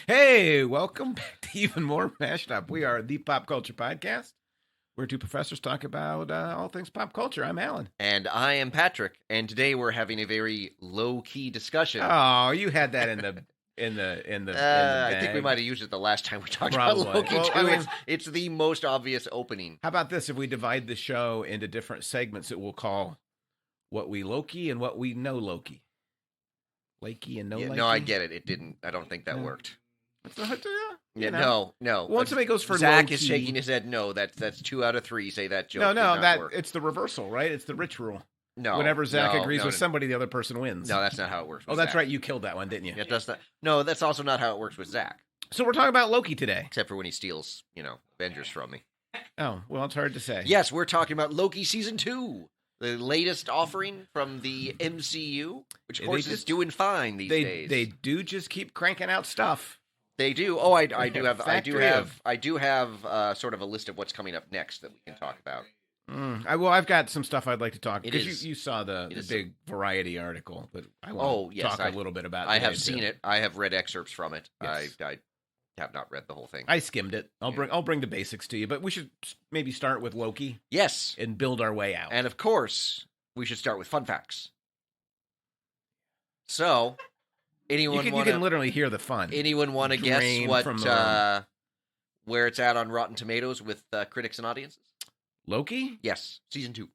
Hey, welcome back to Even More Mashed Up. We are the Pop Culture Podcast, where two professors talk about all things pop culture. I'm Alan. And I am Patrick, and today we're having a very low-key discussion. Oh, you had that in the I think we bag. might have used it the last time we talked Probably. about Loki Well, too. I mean- It's the most obvious opening. How about this? If we divide the show into different segments, that we'll call what we Loki and what we know Loki. Lakey and no Yeah, Lakey. no, I get it. It didn't. I don't think that No. worked. It's not- Yeah, you know. no. Once somebody goes for Zach low-key- is shaking his head. No, that's 2 out of 3. Say that joke. No, did not that work. it's the reversal, right? It's the rich rule. No. Whenever Zach no, agrees no, with no. somebody, the other person wins. No, that's not how it works. Oh, with that's Zach. right. You killed that one, didn't you? It does not. No, that's also not how it works with Zach. So we're talking about Loki today. Except for when he steals, Avengers from me. Oh, well, it's hard to say. Yes, we're talking about Loki Season 2, the latest offering from the MCU, which, of They course, is just- doing fine these days. They do just keep cranking out stuff. They do. Oh, I do have sort of a list of what's coming up next that we can talk about. I've got some stuff I'd like to talk It because is- you saw the is- big Variety article that I Oh, want to yes, talk a little bit about. I today, have too. seen it. I have read excerpts from it. Yes. I have not read the whole thing. I skimmed it. Yeah. I'll bring the basics to you, but we should maybe start with Loki Yes, and build our way out. and of course, we should start with fun facts. So, anyone you want can literally hear the fun. Anyone want to guess drain what from the room. where it's at on Rotten Tomatoes with critics and audiences? Loki? Yes, Season 2.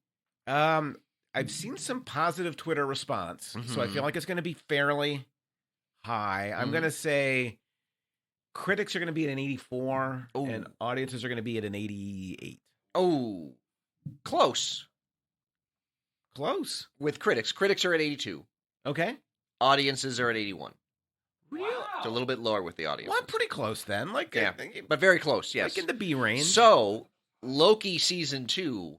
I've seen some positive Twitter response, so I Mhm. feel like it's going to be fairly high. I'm Mhm. going to say critics are going to be at an 84, Ooh. and audiences are going to be at an 88. Oh, close Close. with critics. Critics are at 82. Okay. Audiences are at 81. Really? It's a little bit lower with the audience. Well, I'm pretty close then. Like, Yeah, but very close, yes. like in the B range. So, Loki Season 2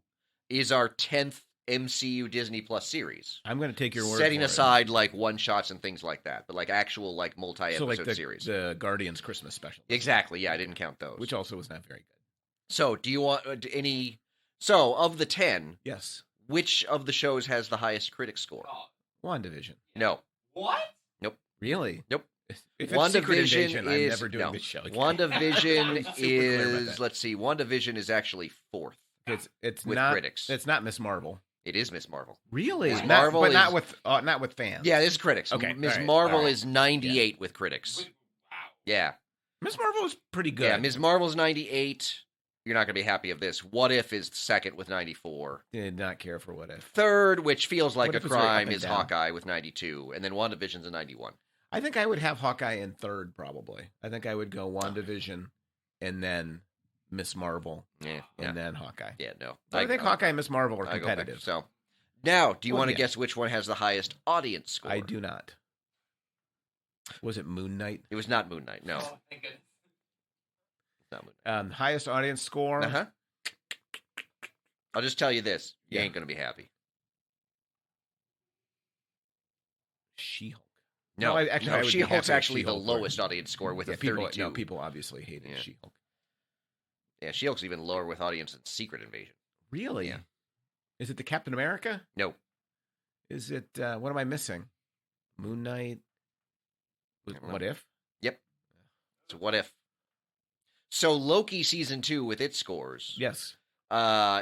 is our 10th MCU Disney Plus series. I'm going to take your word Setting for aside like one-shots and things like that, but like actual like it. multi-episode So like the, series. the Guardians Christmas special, Exactly, yeah, I didn't count those. which also was not very good. So, do you want any... So, of the 10, Yes. which of the shows has the highest critic score? WandaVision. No. What? Really? Nope. If it's Secret WandaVision Invasion, I'm is... never doing no. this show. again. WandaVision Super clear about is... that. Let's see. WandaVision is actually 4th It's with not critics. It's not Miss Marvel. It is Miss Marvel. Really? Miss Not- Marvel but not is- with fans. Yeah, this is critics. Okay, Miss all right, Marvel all right. is 98 with critics. Wow. Yeah. Miss Marvel is pretty good. Yeah, Miss Marvel's 98. You're not going to be happy of this. What If is second with 94. Did not care for What If. Third, which feels like What a If is right up crime, and is down. Hawkeye with 92. And then WandaVision's a 91. I think I would have Hawkeye in third, probably. I think I would go WandaVision and then Miss Marvel Yeah. and then Hawkeye. Yeah, no. I think Hawkeye and Miss Marvel are I go back. competitive. So, now, do you Well, want to yeah. guess which one has the highest audience score? I do not. Was it Moon Knight? It was not Moon Knight. No. Oh, thank goodness. It's not Moon Knight. Highest audience score? Uh-huh. I'll just tell you this. You Yeah. ain't going to be happy. She-Hulk. No, I would be She-Hulk's happy if actually the She-Hulk were- lowest audience score with Yeah, a people, 32. no, people obviously hated Yeah. She-Hulk. Yeah, She-Hulk's even lower with audience than Secret Invasion. Really? Yeah. Is it the Captain America? No. Is it, what am I missing? Moon Knight? I don't know. What If? So what if? So Loki Season 2 with its scores Yes.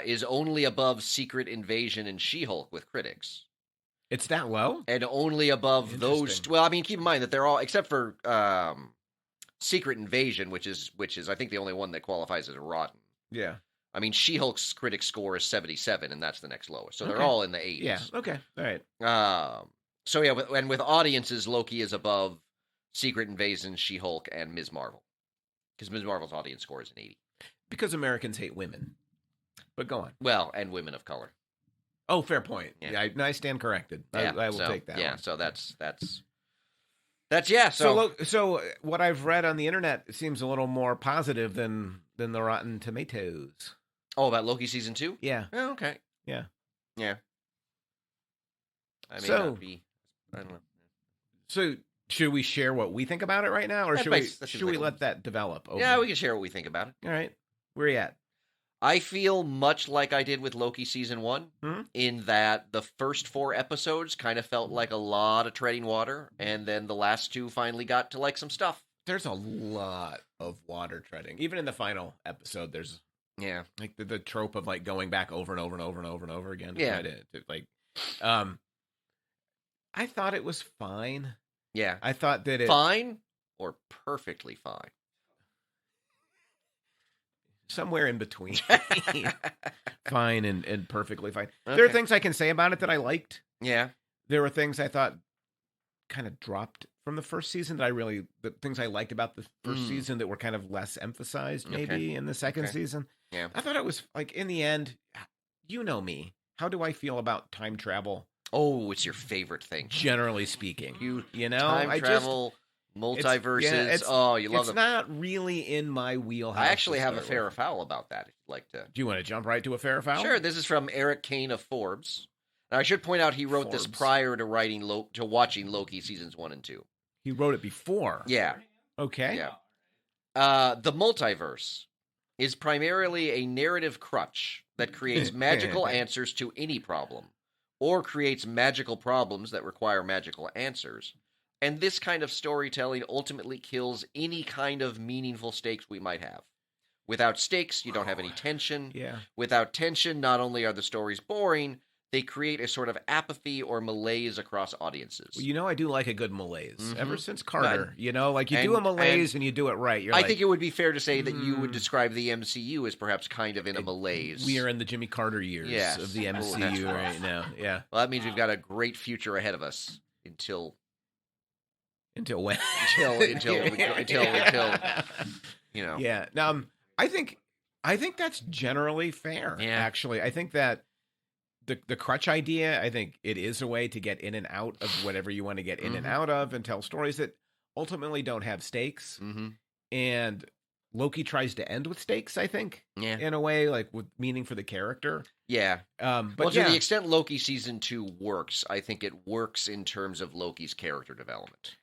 is only above Secret Invasion and She-Hulk with critics. It's that low? And only above those... Interesting. Well, I mean, keep in mind that they're all... Except for Secret Invasion, which is I think, the only one that qualifies as rotten. Yeah. I mean, She-Hulk's critic score is 77, and that's the next lowest. So they're Okay. all in the 80s. Yeah. Okay. All right. So yeah, and with audiences, Loki is above Secret Invasion, She-Hulk, and Ms. Marvel. Because Ms. Marvel's audience score is an 80. Because Americans hate women. But go on. Well, and women of color. Oh, fair point. Yeah. I stand corrected. Yeah, I will so, take that. Yeah, one. so that's yeah. So what I've read on the internet seems a little more positive than the Rotten Tomatoes. Oh, about Loki Season 2? Yeah. Oh, okay. Yeah. Yeah. I may So- not be... I don't know. So should we share what we think about it right now, or That should makes- we that seems should we like a- let that develop? Over? Yeah, we can share what we think about it. All right. Where are you at? I feel much like I did with Loki Season 1, in that the first 4 episodes kind of felt like a lot of treading water, and then the last 2 finally got to like some stuff. there's a lot of water treading. Even in the final episode, there's like the trope of like going back over and over and over and over and over again to try to like. I thought it was fine. Yeah, I thought that it fine or perfectly fine. Somewhere in between. Fine and perfectly fine. Okay. There are things I can say about it that I liked. Yeah. There were things I thought kind of dropped from the first season the things I liked about the first season that were kind of less emphasized maybe in the second season. Yeah. I thought it was like in the end, you know me. How do I feel about time travel? Oh, it's your favorite thing. Generally speaking. You know, time travel, multiverses. You love them. It's not really in my wheelhouse. I actually have a fair or foul about that, if you'd like to. Do you want to jump right to a fair or foul? Sure. This is from Eric Kane of Forbes. Now, I should point out he wrote this prior to watching Loki seasons 1 and 2. He wrote it before? Yeah. Okay. Yeah. The multiverse is primarily a narrative crutch that creates magical answers to any problem, or creates magical problems that require magical answers. And this kind of storytelling ultimately kills any kind of meaningful stakes we might have. Without stakes, you don't have any tension. Yeah. Without tension, not only are the stories boring, they create a sort of apathy or malaise across audiences. Well, you know, I do like a good malaise. Ever since Carter, you know, like you do a malaise and you do it right. I think it would be fair to say that you would describe the MCU as perhaps kind of in a malaise. We are in the Jimmy Carter years of the MCU right now. Yeah. Well, that means we've got a great future ahead of us until when? until you know. Yeah. Now, I think that's generally fair. Yeah. Actually, I think that the crutch idea, I think it is a way to get in and out of whatever you want to get in and out of, and tell stories that ultimately don't have stakes. And Loki tries to end with stakes, I think, in a way, like with meaning for the character. Yeah. But to the extent Loki season 2 works, I think it works in terms of Loki's character development.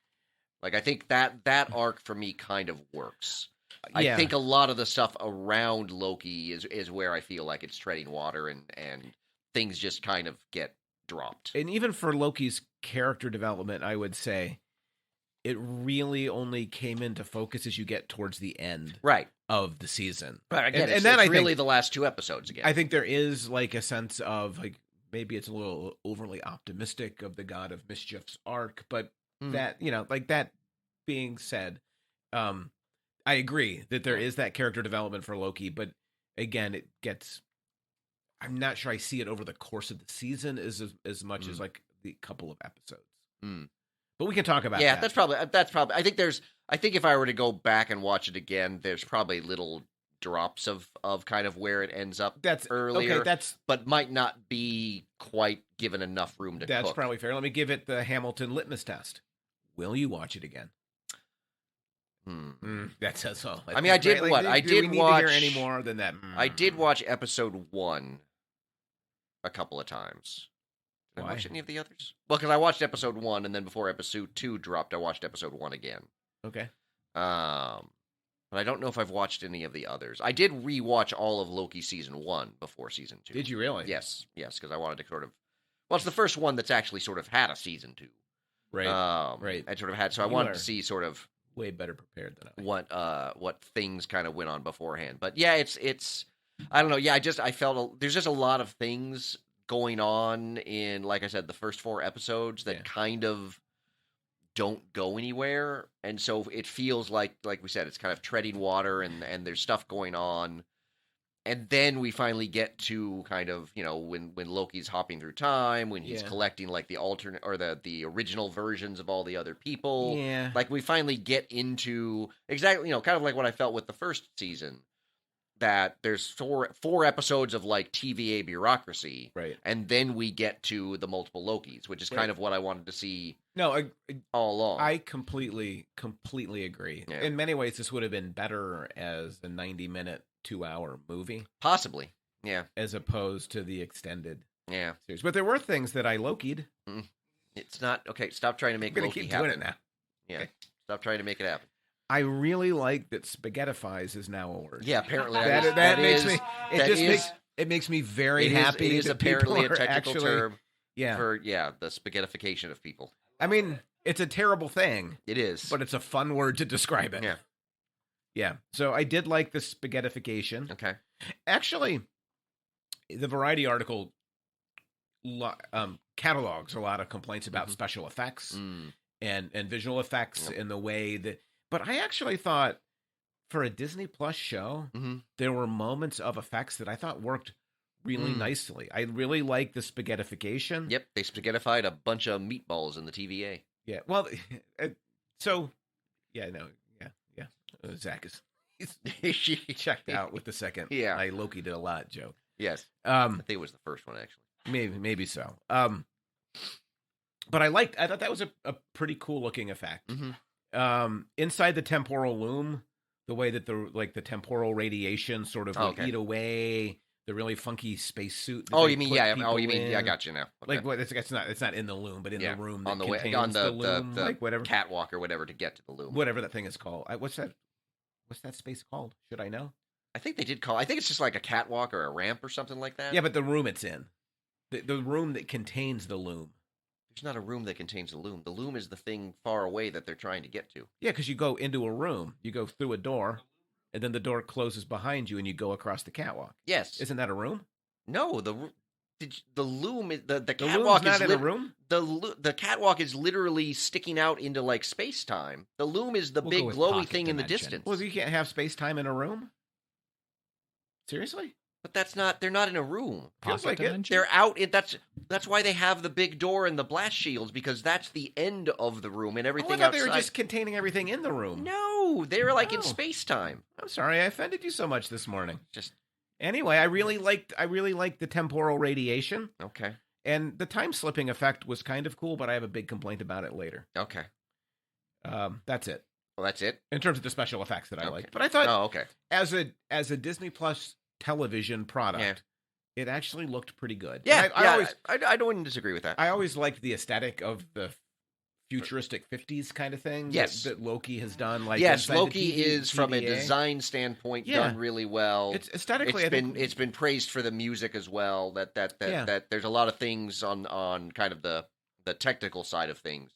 Like, I think that arc for me kind of works. I think a lot of the stuff around Loki is where I feel like it's treading water and things just kind of get dropped. And even for Loki's character development, I would say it really only came into focus as you get towards the end of the season. Right, again, and then it's really the last 2 episodes again. I think there is like a sense of like maybe it's a little overly optimistic of the God of Mischief's arc, but that, you know, like that being said, I agree that there is that character development for Loki, but again, it gets, I'm not sure I see it over the course of the season as much as like the couple of episodes. But we can talk about that. Yeah, that's probably I think if I were to go back and watch it again, there's probably little drops of kind of where it ends up earlier. Okay, but might not be quite given enough room to That's cook. probably fair. Let me give it the Hamilton litmus test. Will you watch it again? That says all. I mean, I did what? I did watch. To hear any more than that? I did watch episode 1 a couple of times. Did I watch any of the others? Well, because I watched episode 1, and then before episode 2 dropped, I watched episode 1 again. Okay. But I don't know if I've watched any of the others. I did rewatch all of Loki season 1 before season 2. Did you really? Yes, because I wanted to sort of. Well, it's the first one that's actually sort of had a season 2. Right. Right. I sort of had, so I wanted to see sort of way better prepared than I. What things kind of went on beforehand. But yeah, it's I don't know. Yeah, I felt there's just a lot of things going on in, like I said, the first 4 episodes that kind of don't go anywhere, and so it feels like we said, it's kind of treading water, and there's stuff going on. And then we finally get to kind of, you know, when Loki's hopping through time, when he's collecting like the alternate or the original versions of all the other people. Yeah. Like we finally get into exactly, you know, kind of like what I felt with the first season, that there's four episodes of like TVA bureaucracy. Right. And then we get to the multiple Lokis, which is kind of what I wanted to see all along. I completely agree. Yeah. In many ways, this would have been better as a 90-minute, 2-hour movie. Possibly, yeah. As opposed to the extended series. But there were things that I Loki'd. It's not, okay, stop trying to make Loki keep happen. Doing it now. Yeah, okay. Stop trying to make it happen. I really like that spaghettifies is now a word. Yeah, apparently that makes me. It makes me very happy. It is apparently a technical term. Yeah. For the spaghettification of people. I mean, It's a terrible thing. It is. But it's a fun word to describe it. Yeah. Yeah. So I did like the spaghettification. Okay. Actually, the Variety article catalogs a lot of complaints about special effects and visual effects in the way that... But I actually thought for a Disney Plus show, there were moments of effects that I thought worked really nicely. I really like the spaghettification. Yep, they spaghettified a bunch of meatballs in the TVA. Yeah, well, so, yeah, no, yeah. Zach is he's checked out with the second. Yeah. Loki did a lot joke. Yes. I think it was the first one, actually. Maybe so. But I thought that was a pretty cool looking effect. Inside the temporal loom, the way that the temporal radiation sort of would eat away the really funky spacesuit. Oh, you mean I got you now. Okay. Like what? It's not in the loom, but in the room that on the contains way on the loom, like whatever catwalk or whatever to get to the loom. Whatever that thing is called. What's that space called? Should I know? I think they did call. I think it's just like a catwalk or a ramp or something like that. Yeah, but the room it's in, the room that contains the loom. There's not a room that contains the loom. The loom is the thing far away that they're trying to get to. Yeah, because you go into a room, you go through a door, and then the door closes behind you, and you go across the catwalk. Yes. Isn't that a room? No, the loom is the The catwalk loom's is not in a room. The catwalk is literally sticking out into like space time. The loom is the We'll big go with glowy pocket thing in the dimension. distance. Well, you can't have space time in a room. Seriously? But that's not. They're not in a room. Feels Pocket like it. dimension? They're out. That's why they have the big door and the blast shields, because that's the end of the room and Oh, I everything thought outside. they were just containing everything in the room. No, they were like in Oh. space time. I'm sorry, I offended you so much this morning. Just Anyway, I really liked the temporal radiation, okay. and the time slipping effect was kind of cool, but I have a big complaint about it later. Okay. That's it Well, that's it. in terms of the special effects that I Okay. liked. But I thought Oh, okay. as a Disney Plus television product, Yeah. it actually looked pretty good. Yeah, And I don't disagree with that. I always liked the aesthetic of the futuristic 50s kind of thing. Yes. that Loki has done. Like Yes, inside the Loki is from a TVA. design standpoint done really well. It's aesthetically, it's been praised for the music as well. That there's a lot of things on kind of the technical side of things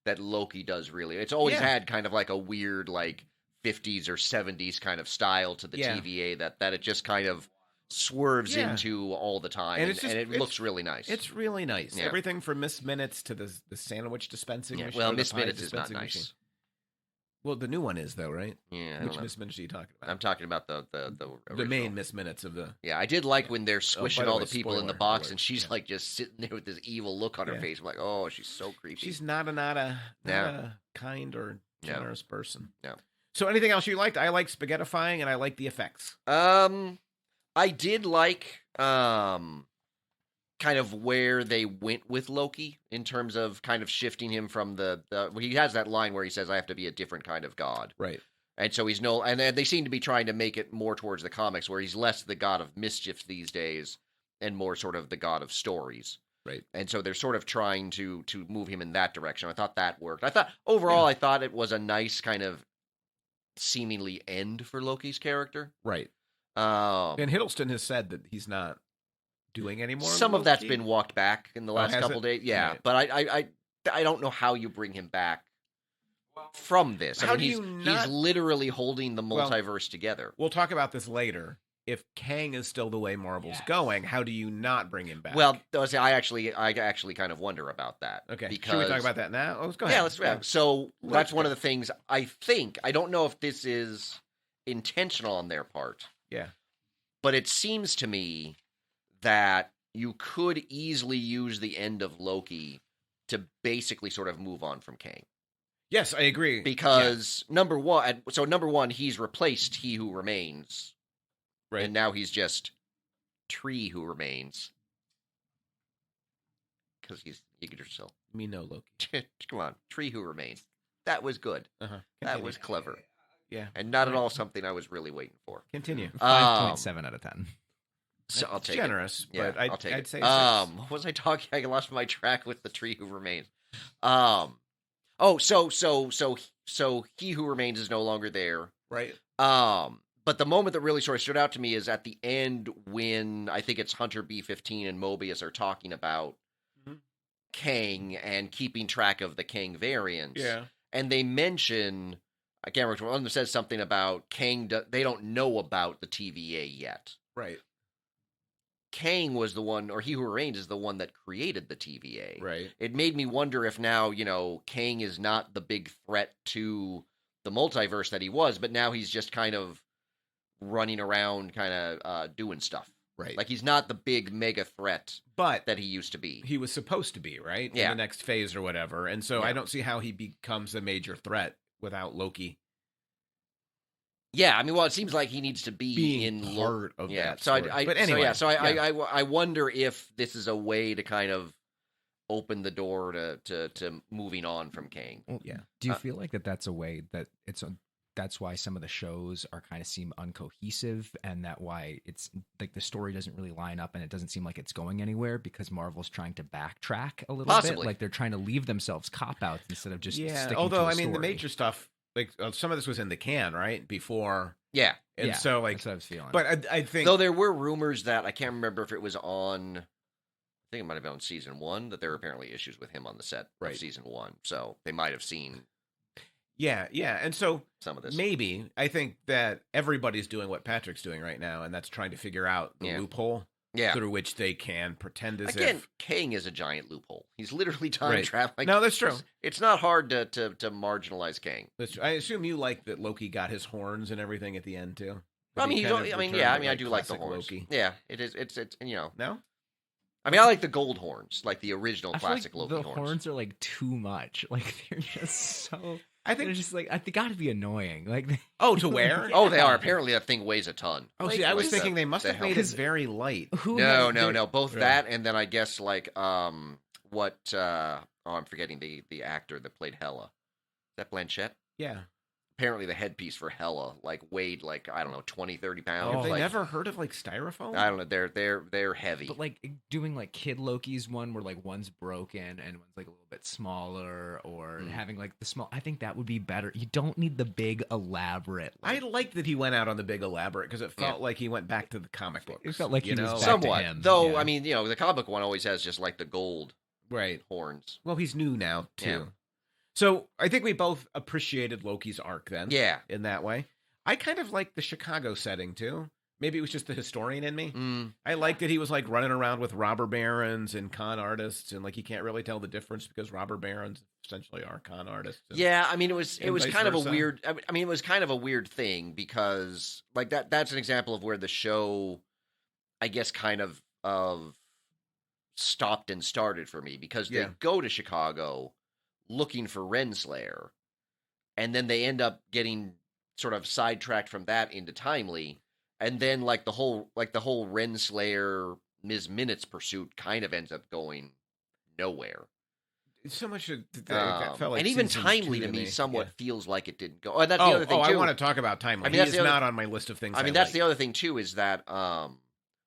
that Loki does really. It's always had kind of like a weird like 50s or 70s kind of style to the TVA that it just kind of swerves into all the time, and it looks really nice. It's really nice. Yeah. Everything from Miss Minutes to the sandwich dispensing machine. Well, or the Miss pie Minutes is not dispensing nice. machine. Well, the new one is though, right? Yeah, Which Miss Minutes are you talking about? I'm talking about the original. main Miss Minutes of the. Yeah, I did like when they're squishing the all way, the people in the spoiler box, alert. and she's like just sitting there with this evil look on her face. I'm like, oh, she's so creepy. She's not a kind or generous person. No. So anything else you liked? I like spaghettifying, and I like the effects. I did like kind of where they went with Loki in terms of kind of shifting him from he has that line where he says, I have to be a different kind of god. Right. And so he's and they seem to be trying to make it more towards the comics where he's less the god of mischief these days and more sort of the god of stories. Right. And so they're sort of trying to move him in that direction. I thought that worked. I thought overall, I thought it was a nice kind of seemingly end for Loki's character. Right. And Hiddleston has said that he's not doing anymore. Some of Loki. that's been walked back in the last has couple it? days. Yeah, Right. but I don't know how you bring him back from this. How I mean, do you he's not- literally holding the multiverse together. We'll talk about this later. If Kang is still the way Marvel's going, how do you not bring him back? Well, I actually kind of wonder about that. Okay. because Should we talk about that now? Oh, go ahead. Yeah, let's. Yeah. So Let's that's one go. of the things I think. I don't know if this is intentional on their part. Yeah. But it seems to me that you could easily use the end of Loki to basically sort of move on from Kang. Yes, I agree. Because number one, he's replaced He Who Remains. Right. And now he's just Tree Who Remains. Because he's Yggdrasil. Me no Loki. Come on, Tree Who Remains. That was good. Uh-huh. That was clever. Yeah. And not at all something I was really waiting for. Continue. 5.7 out of 10. So I'll It's take generous, it. Yeah, but I'll take I'd it. say What was I talking? I lost my track with the Tree Who Remains. So He Who Remains is no longer there. right. But the moment that really sort of stood out to me is at the end when I think it's Hunter B-15 and Mobius are talking about Mhm. Kang and keeping track of the Kang variants. Yeah. And they mention, I can't remember, one of them says something about Kang, they don't know about the TVA yet. Right. Kang was the one, or He Who Remains is the one that created the TVA. Right. It made me wonder if now, Kang is not the big threat to the multiverse that he was, but now he's just kind of running around, kind of doing stuff. Right. Like he's not the big mega threat but that he used to be. He was supposed to be, right? Yeah. In the next phase or whatever. And so I don't see how he becomes a major threat without Loki. Yeah, I mean, well, it seems like he needs to be being part of that story. But anyway, I wonder if this is a way to kind of open the door to moving on from Kang. Well, yeah. Do you feel like that's a way that that's why some of the shows are kind of seem uncohesive, and that why it's like the story doesn't really line up and it doesn't seem like it's going anywhere because Marvel's trying to backtrack a little bit, like they're trying to leave themselves cop outs instead of just sticking although to the I mean story. the major stuff, like some of this was in the can, right? Before. Yeah. And so like that's what I was feeling. But I think though there were rumors that I can't remember if it was on, I think it might have been on season 1, that there were apparently issues with him on the set of season 1. So they might have seen Yeah, and so some of this. Maybe I think that everybody's doing what Patrick's doing right now, and that's trying to figure out the loophole through which they can pretend as if Kang is a giant loophole. He's literally time traveling. No, that's true. It's not hard to marginalize Kang. I assume you like that Loki got his horns and everything at the end too. I mean, I do like the horns. Loki. Yeah, it is. It's No. I mean, I like the gold horns, like the original classic like Loki the horns are like too much. Like they're just so. I think they're just like they got to be annoying. Like to wear. Oh, they are. Apparently, that thing weighs a ton. Oh, see, I was thinking they must have made it very light. No. Both that and then I guess like what? I'm forgetting the actor that played Hela. Is that Blanchett? Yeah. Apparently the headpiece for Hela weighed I don't know 20, 30 pounds. Have they never heard of styrofoam? I don't know. They're heavy. But doing Kid Loki's one where one's broken and one's a little bit smaller, or having the small. I think that would be better. You don't need the big elaborate. I like that he went out on the big elaborate because it felt like he went back to the comic books. It felt like he was back somewhat. to him. Though I mean, the comic book one always has just the gold horns. Well, he's new now too. Yeah. So I think we both appreciated Loki's arc then. Yeah. In that way. I kind of like the Chicago setting too. Maybe it was just the historian in me. I liked that he was running around with robber barons and con artists, and you can't really tell the difference because robber barons essentially are con artists. Yeah, I mean it was kind of a weird. I mean it was kind of a weird thing because that's an example of where the show, I guess, kind of stopped and started for me because they go to Chicago looking for Renslayer, and then they end up getting sort of sidetracked from that into Timely, and then the whole Renslayer Ms. Minutes pursuit kind of ends up going nowhere. So much that felt like, and even Timely to me somewhat feels like it didn't go. Oh, that's the other thing too. I want to talk about Timely. I mean, he's not on my list of things. I mean, that's the other thing too is that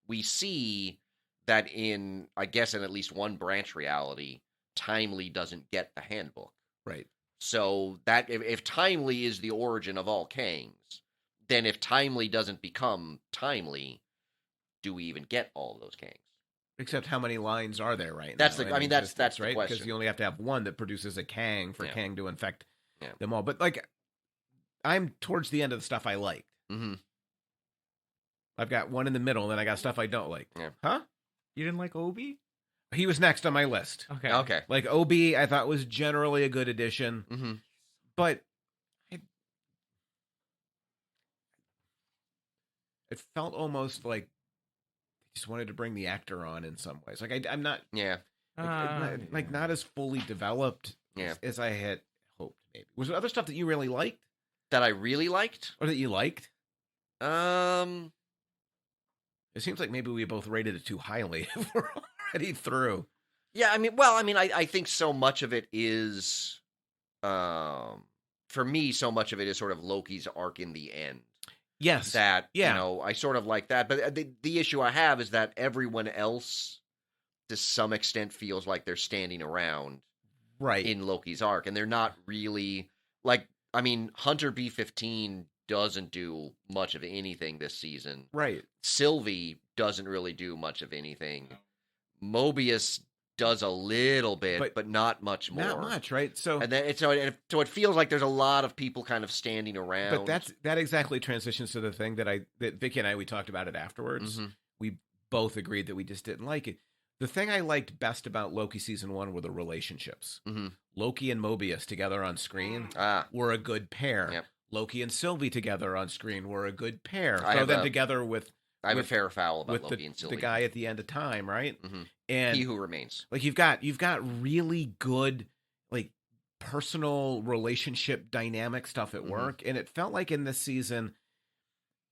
we see that in, I guess, in at least one branch reality, Timely doesn't get the handbook. Right. So that if Timely is the origin of all Kangs, then if Timely doesn't become Timely, do we even get all of those Kangs? Except how many lines are there right that's now? I mean, that's right the question. Because you only have to have one that produces a Kang for Kang to infect them all. But I'm towards the end of the stuff I liked. Mm-hmm. I've got one in the middle, and then I got stuff I don't like. Yeah. Huh? You didn't like Obi? He was next on my list. Okay. Obi, I thought was generally a good addition, but it felt almost like they just wanted to bring the actor on in some ways. I'm not, not as fully developed as I had hoped. Maybe was there other stuff that you really liked? That I really liked, or that you liked? It seems like maybe we both rated it too highly if we're already through. Yeah, I think so much of it is, for me, so much of it is sort of Loki's arc in the end. Yes. I sort of like that. But the issue I have is that everyone else, to some extent, feels like they're standing around in Loki's arc. And they're not really, Hunter B-15 doesn't do much of anything this season. Right. Sylvie doesn't really do much of anything. Mobius does a little bit, but not much more. Not much, right? So and then so it feels like there's a lot of people kind of standing around. But that exactly transitions to the thing that Vicky and I, we talked about it afterwards. We both agreed that we just didn't like it. The thing I liked best about Loki season 1 were the relationships. Loki and Mobius together on screen were a good pair. Yep. Loki and Sylvie together on screen were a good pair. Throw them together with I have a fair foul about with Loki and Sylvie. the guy at the end of time, right? And He Who Remains. Like you've got really good like personal relationship dynamic stuff at work, and it felt like in this season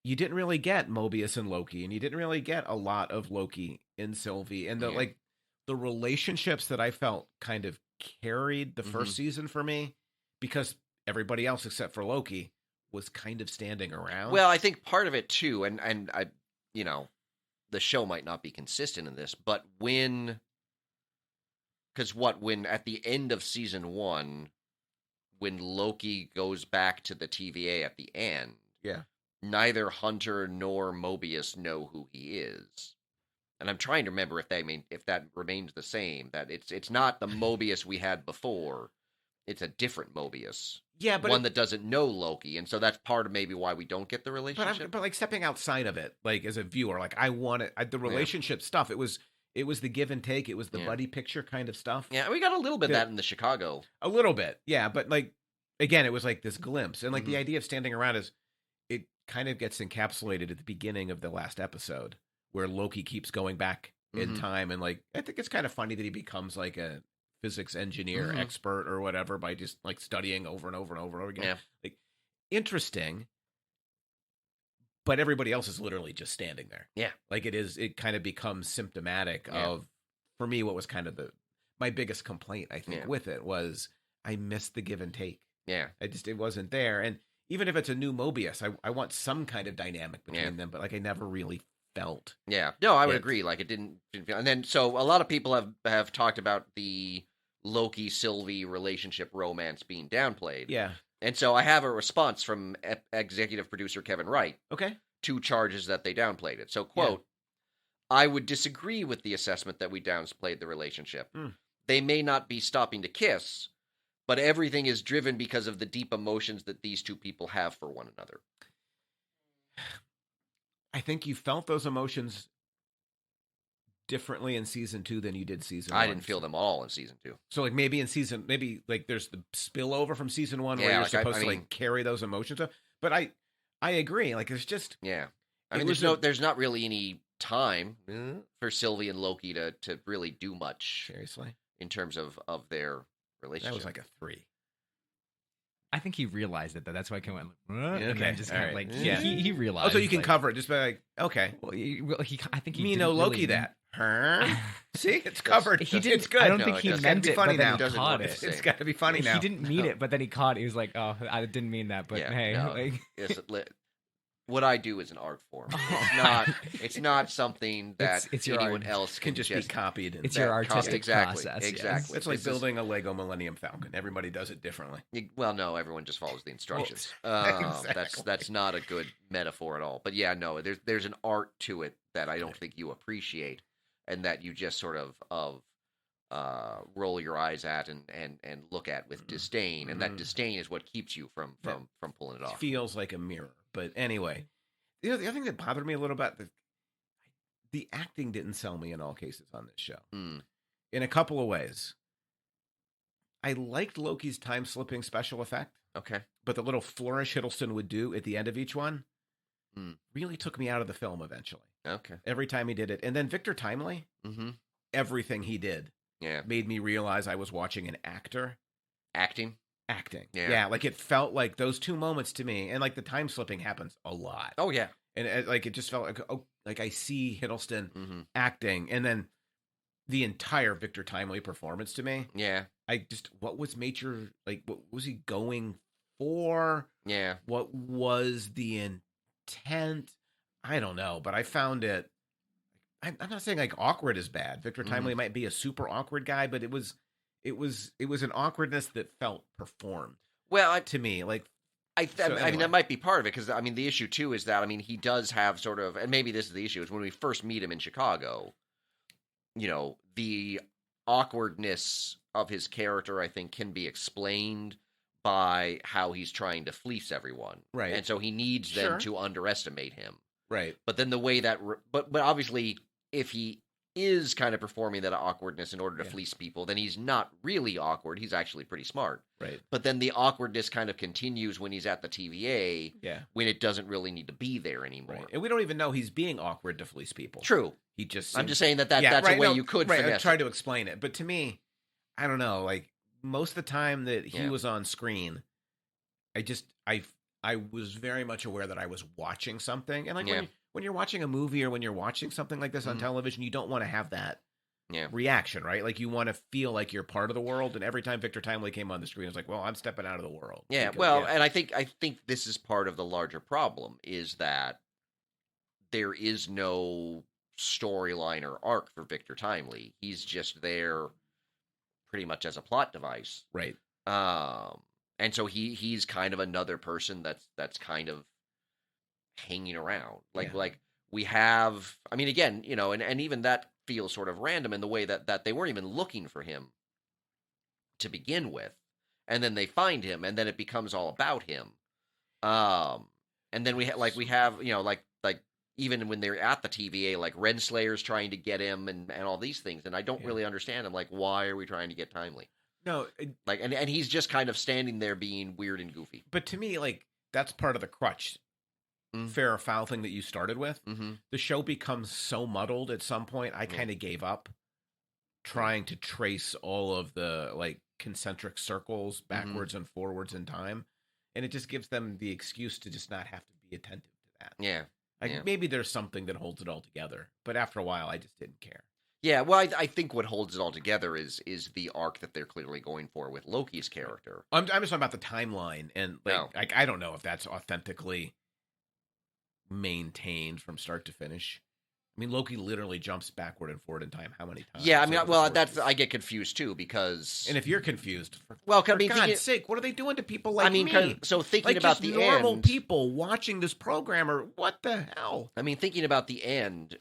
you didn't really get Mobius and Loki, and you didn't really get a lot of Loki and Sylvie, and the relationships that I felt kind of carried the first season for me, because everybody else except for Loki was kind of standing around. Well, I think part of it too, and I, the show might not be consistent in this, but when at the end of season 1, when Loki goes back to the TVA at the end, neither Hunter nor Mobius know who he is. And I'm trying to remember if that remains the same, that it's not the Mobius we had before. It's a different Mobius. Yeah, but one that doesn't know Loki, and so that's part of maybe why we don't get the relationship. But like stepping outside of it, like as a viewer, like I want it, the relationship stuff. It was the give and take. It was the buddy picture kind of stuff. Yeah, we got a little bit of that in the Chicago. A little bit, yeah. But like again, it was like this glimpse, and like the idea of standing around is it kind of gets encapsulated at the beginning of the last episode, where Loki keeps going back in time, and like I think it's kind of funny that he becomes like a physics engineer expert or whatever by just like studying over and over and over again. Like interesting, but everybody else is literally just standing there. Like it kind of becomes symptomatic of, for me, what was kind of my biggest complaint, I think, with it was I missed the give and take. It wasn't there. And even if it's a new Mobius, I want some kind of dynamic between them, but like I never really felt. No, I would agree. Like it didn't feel. And then so a lot of people have talked about the Loki Sylvie relationship romance being downplayed. And so I have a response from executive producer Kevin Wright. To charges that they downplayed it. So quote, I would disagree with the assessment that we downplayed the relationship. They may not be stopping to kiss, but everything is driven because of the deep emotions that these two people have for one another. I think you felt those emotions differently in season 2 than you did season 1. I didn't feel them all in season 2. So like maybe like there's the spillover from season 1 where you're supposed to like carry those emotions up. But I agree. Like it's just I mean, there's not really any time for Sylvie and Loki to really do much. Seriously, in terms of their relationship. That was like a 3. I think he realized it, though. That's why I kind of went, okay, just kind of like, he realized. Oh, so you can cover it, just be like, okay. Well, I think he me no Loki really that. See, it's covered. He did. It's good. I don't think he meant it, funny but then now. he caught it. It's got to be funny now. He didn't mean it, but then he caught it. He was like, oh, I didn't mean that, but hey. No, like... what I do is an art form. It's not something that it's anyone else can just be copied. It's your artistic process. Exactly. It's like building a Lego Millennium Falcon. Everybody does it differently. Well, no, everyone just follows the instructions. Exactly. That's not a good metaphor at all. But yeah, no, there's an art to it that I don't think you appreciate, and that you just sort of roll your eyes at and look at with disdain, and that disdain is what keeps you from pulling it off. It feels like a mirror. But anyway, the other thing that bothered me a little bit, the acting didn't sell me in all cases on this show. In a couple of ways. I liked Loki's time-slipping special effect. Okay. But the little flourish Hiddleston would do at the end of each one really took me out of the film eventually. Okay. Every time he did it. And then Victor Timely, everything he did made me realize I was watching an actor. Acting. Yeah, like it felt like those 2 moments to me, and like the time slipping happens a lot. Oh yeah, and like it just felt like I see Hiddleston acting, and then the entire Victor Timely performance to me. Yeah, what was Major like? What was he going for? Yeah, what was the intent? I don't know, but I found it. I'm not saying like awkward is bad. Victor Timely might be a super awkward guy, but it was an awkwardness that felt performed. Well, to me, like I mean that might be part of it, because I mean the issue too is that he does have sort of, and maybe this is the issue, is when we first meet him in Chicago, the awkwardness of his character, I think, can be explained by how he's trying to fleece everyone. Right. And so he needs them to underestimate him. Right. But then the way that... But obviously, if he is kind of performing that awkwardness in order to fleece people, then he's not really awkward. He's actually pretty smart. Right. But then the awkwardness kind of continues when he's at the TVA, when it doesn't really need to be there anymore. Right. And we don't even know he's being awkward to fleece people. True. He just... I'm just saying that's a way you could finesse I tried to explain it. But to me, I don't know, like, most of the time that he was on screen, I was very much aware that I was watching something. And like when you're watching a movie or when you're watching something like this on television, you don't want to have that reaction, right? Like you want to feel like you're part of the world. And every time Victor Timely came on the screen, I was like, well, I'm stepping out of the world. Yeah, because, and I think this is part of the larger problem is that there is no storyline or arc for Victor Timely. He's just there pretty much as a plot device. Right. And so he's kind of another person that's kind of hanging around. Like we have, I mean, again, and even that feels sort of random in the way that they weren't even looking for him to begin with. And then they find him and then it becomes all about him. And then we have, even when they're at the TVA, like Renslayer's trying to get him and all these things. And I don't really understand him. Like, why are we trying to get Timely? No. And he's just kind of standing there being weird and goofy. But to me, like, that's part of the crutch, fair or foul thing that you started with. Mm-hmm. The show becomes so muddled at some point, I kind of gave up trying to trace all of the, like, concentric circles backwards and forwards in time. And it just gives them the excuse to just not have to be attentive to that. Yeah. Like, maybe there's something that holds it all together. But after a while, I just didn't care. Yeah, well, I think what holds it all together is the arc that they're clearly going for with Loki's character. I'm just talking about the timeline, and like I don't know if that's authentically maintained from start to finish. I mean, Loki literally jumps backward and forward in time how many times? Yeah, I mean, well, I get confused too because... And if you're confused, for God's sake, what are they doing to people like me? So thinking like about just the normal end, people watching this program, or what the hell? I mean, thinking about the end,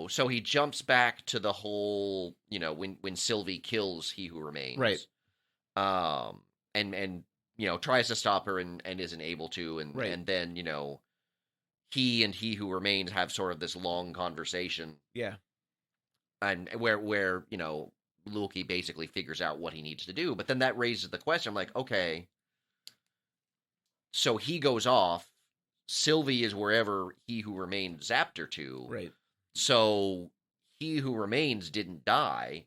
so he jumps back to the whole, when Sylvie kills He Who Remains, right? And tries to stop her and isn't able to, and then he and He Who Remains have sort of this long conversation. Yeah. And where Loki basically figures out what he needs to do. But then that raises the question, I'm like, okay, so he goes off, Sylvie is wherever He Who Remains zapped her to. Right. So He Who Remains didn't die,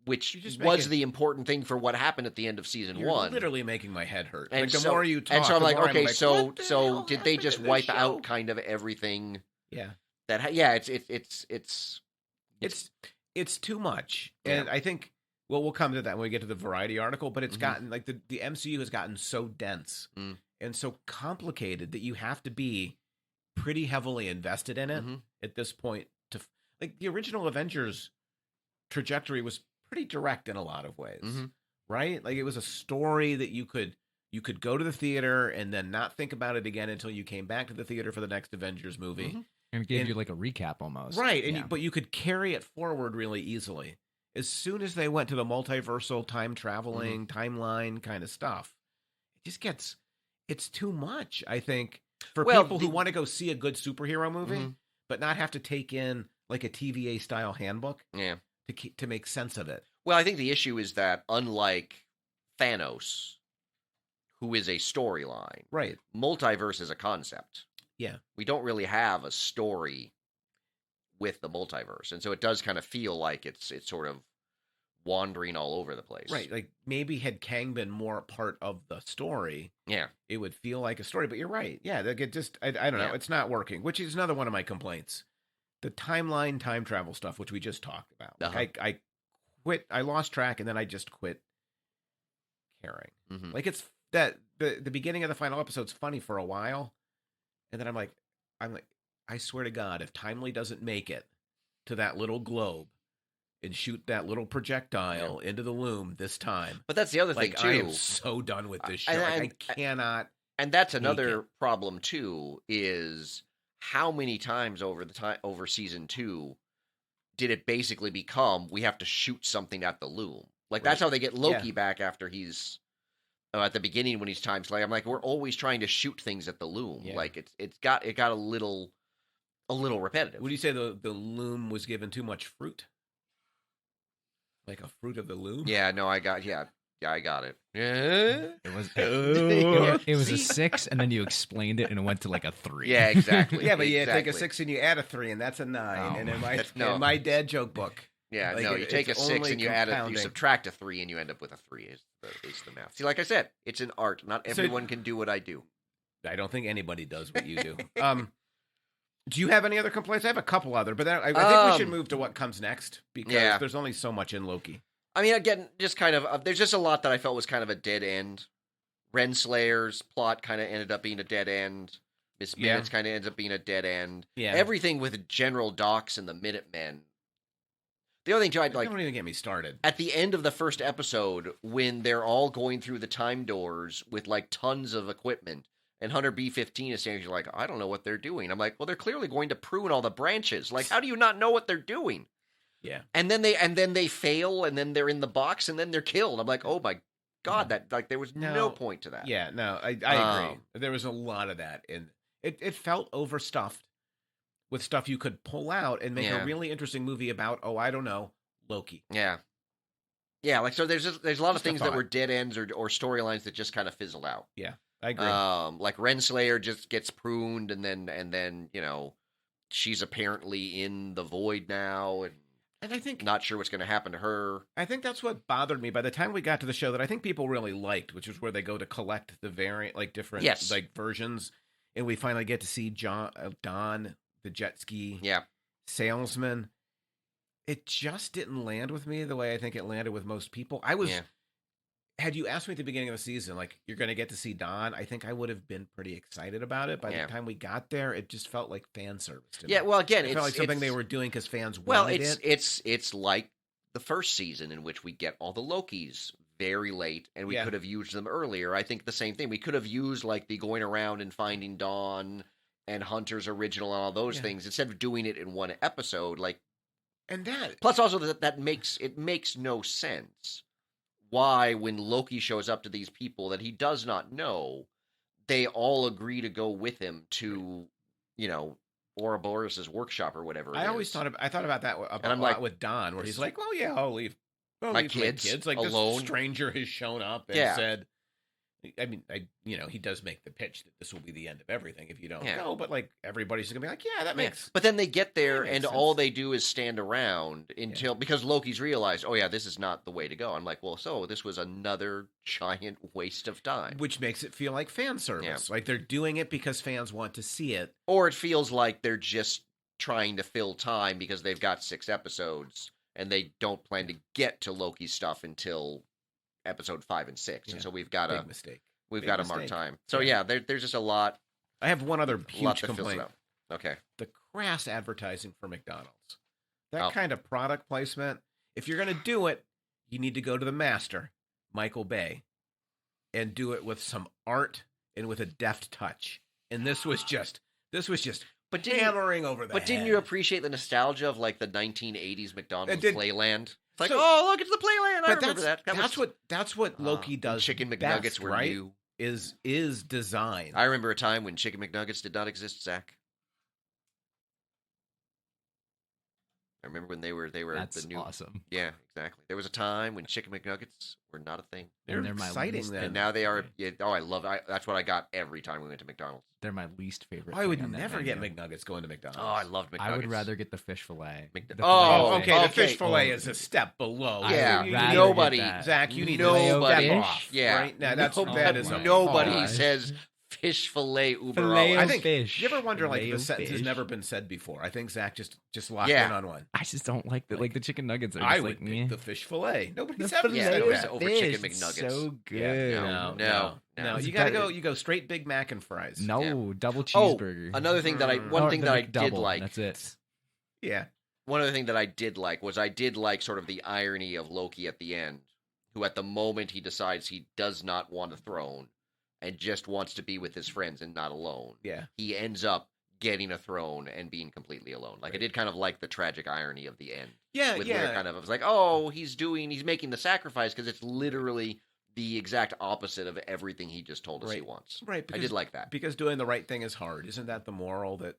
which was the important thing for what happened at the end of season one. Literally making my head hurt. And like, the more you talk, and so I'm like, okay, so did they just wipe out kind of everything? Yeah. It's too much, and I think we'll come to that when we get to the Variety article. But it's gotten like the MCU has gotten so dense and so complicated that you have to be pretty heavily invested in it at this point. To like the original Avengers trajectory was pretty direct in a lot of ways, right? Like it was a story that you could go to the theater and then not think about it again until you came back to the theater for the next Avengers movie. And it gave you like a recap almost. Right, and but you could carry it forward really easily. As soon as they went to the multiversal time traveling timeline kind of stuff, it just gets, it's too much, I think, for people who want to go see a good superhero movie, but not have to take in like a TVA style handbook to make sense of it. Well, I think the issue is that unlike Thanos, who is a storyline, right? Multiverse is a concept. Yeah. We don't really have a story with the multiverse. And so it does kind of feel like it's sort of wandering all over the place. Right. Like maybe had Kang been more a part of the story, it would feel like a story. But you're right. Yeah. Like it just, I don't know. It's not working, which is another one of my complaints. The timeline, time travel stuff, which we just talked about. Like I quit, I lost track, and then I just quit caring. Like it's that the beginning of the final episode's funny for a while. And then I'm like, I swear to God, if Timely doesn't make it to that little globe and shoot that little projectile into the loom this time. But that's the other thing, too. I am so done with this show. I cannot. And that's another problem, too, is how many times over season 2 did it basically become we have to shoot something at the loom? Like that's how they get Loki back after he's at the beginning when he's time slave. I'm like, we're always trying to shoot things at the loom. Yeah. Like it got a little repetitive. Would you say the loom was given too much fruit? Like a fruit of the loom? Yeah, no, I got it. Yeah. It was a 6, and then you explained it, and it went to like a 3. Yeah, exactly. Yeah, but you exactly. take a 6 and you add a 3, and that's a 9. Oh, and no. in my dad joke book, Yeah, like, no, you take a it's 6 only and you compounding. you subtract a 3 and you end up with a 3 is the math. See, like I said, it's an art. Not everyone can do what I do. I don't think anybody does what you do. Do you have any other complaints? I have a couple other, but I think we should move to what comes next because there's only so much in Loki. I mean, again, just kind of, there's just a lot that I felt was kind of a dead end. Renslayer's plot kind of ended up being a dead end. Miss Minutes kind of ends up being a dead end. Yeah. Everything with General Docs and the Minutemen. The other thing, too, I'd like... Don't even get me started. At the end of the first episode, when they're all going through the time doors with, like, tons of equipment, and Hunter B-15 is saying, like, I don't know what they're doing. I'm like, well, they're clearly going to prune all the branches. Like, how do you not know what they're doing? Yeah. And then they fail, and then they're in the box, and then they're killed. I'm like, oh my God, that like there was no point to that. Yeah, no, I agree. There was a lot of that, and it felt overstuffed with stuff you could pull out and make a really interesting movie about. Oh, I don't know, Loki. Yeah, like so. There's a lot of things that were dead ends or storylines that just kind of fizzled out. Yeah, I agree. Like Renslayer just gets pruned, and then she's apparently in the void now, and I think not sure what's going to happen to her. I think that's what bothered me by the time we got to the show that I think people really liked, which is where they go to collect the variant, like different like versions, and we finally get to see Don, the jet ski salesman. It just didn't land with me the way I think it landed with most people. I was. Had you asked me at the beginning of the season, like, you're going to get to see Don, I think I would have been pretty excited about it. By the time we got there, it just felt like fan service to me. Yeah, well, again, it felt like something they were doing because fans wanted it. It's like the first season in which we get all the Lokis very late, and we could have used them earlier. I think the same thing. We could have used, like, the going around and finding Dawn and Hunter's original and all those things, instead of doing it in one episode. Like, and that... Plus, also, that makes no sense. Why, when Loki shows up to these people that he does not know, they all agree to go with him to, Ouroboros' workshop or whatever. I thought about that a lot with Don, where he's like, "Well, yeah, I'll leave my kids like alone." This stranger has shown up and said, I mean, he does make the pitch that this will be the end of everything if you don't go, but like everybody's gonna be like, yeah, that makes. But then they get there and all they do is stand around until because Loki's realized, oh yeah, this is not the way to go. I'm like, well, so this was another giant waste of time, which makes it feel like fan service, like they're doing it because fans want to see it, or it feels like they're just trying to fill time because they've got 6 episodes and they don't plan to get to Loki's stuff until episode 5 and 6, and so we've got a mistake. We've got to mark time. So there's just a lot. I have one other huge complaint. Okay, the crass advertising for McDonald's. That kind of product placement. If you're going to do it, you need to go to the master, Michael Bay, and do it with some art and with a deft touch. And this was just hammering over the head. But didn't you appreciate the nostalgia of like the 1980s McDonald's Playland? It's like, oh, look, it's the Playland. I remember that. That's what Loki does. Chicken McNuggets best, were right? new. Is design. I remember a time when Chicken McNuggets did not exist, Zach. I remember when they were That's the new. Awesome. Yeah, exactly. There was a time when Chicken McNuggets were not a thing. They're exciting then. And now they are. Yeah, I love it. That's what I got every time we went to McDonald's. They're my least favorite. I would never get McNuggets going to McDonald's. Oh, I love McNuggets. I would rather get the fish fillet. The fish fillet is a step below. Yeah, nobody. Zach, you need to step off. Yeah, right? Now, that is nobody says fish fillet uber. I think fish. You ever wonder like the sentence has never been said before? I think Zach just locked in on one. I just don't like the the chicken nuggets. I would pick the fish fillet. Nobody's ever said that over chicken McNuggets. So good. No. You gotta go. You go straight Big Mac and fries. No, double cheeseburger. Another thing that I did like. That's it. Yeah. One other thing that I did like was sort of the irony of Loki at the end, who at the moment he decides he does not want a throne and just wants to be with his friends and not alone. Yeah. He ends up getting a throne and being completely alone. Like I did kind of like the tragic irony of the end. Yeah, Where yeah. kind of, it was like, oh, he's making the sacrifice because it's literally the exact opposite of everything he just told us he wants. Right. I did like that. Because doing the right thing is hard. Isn't that the moral that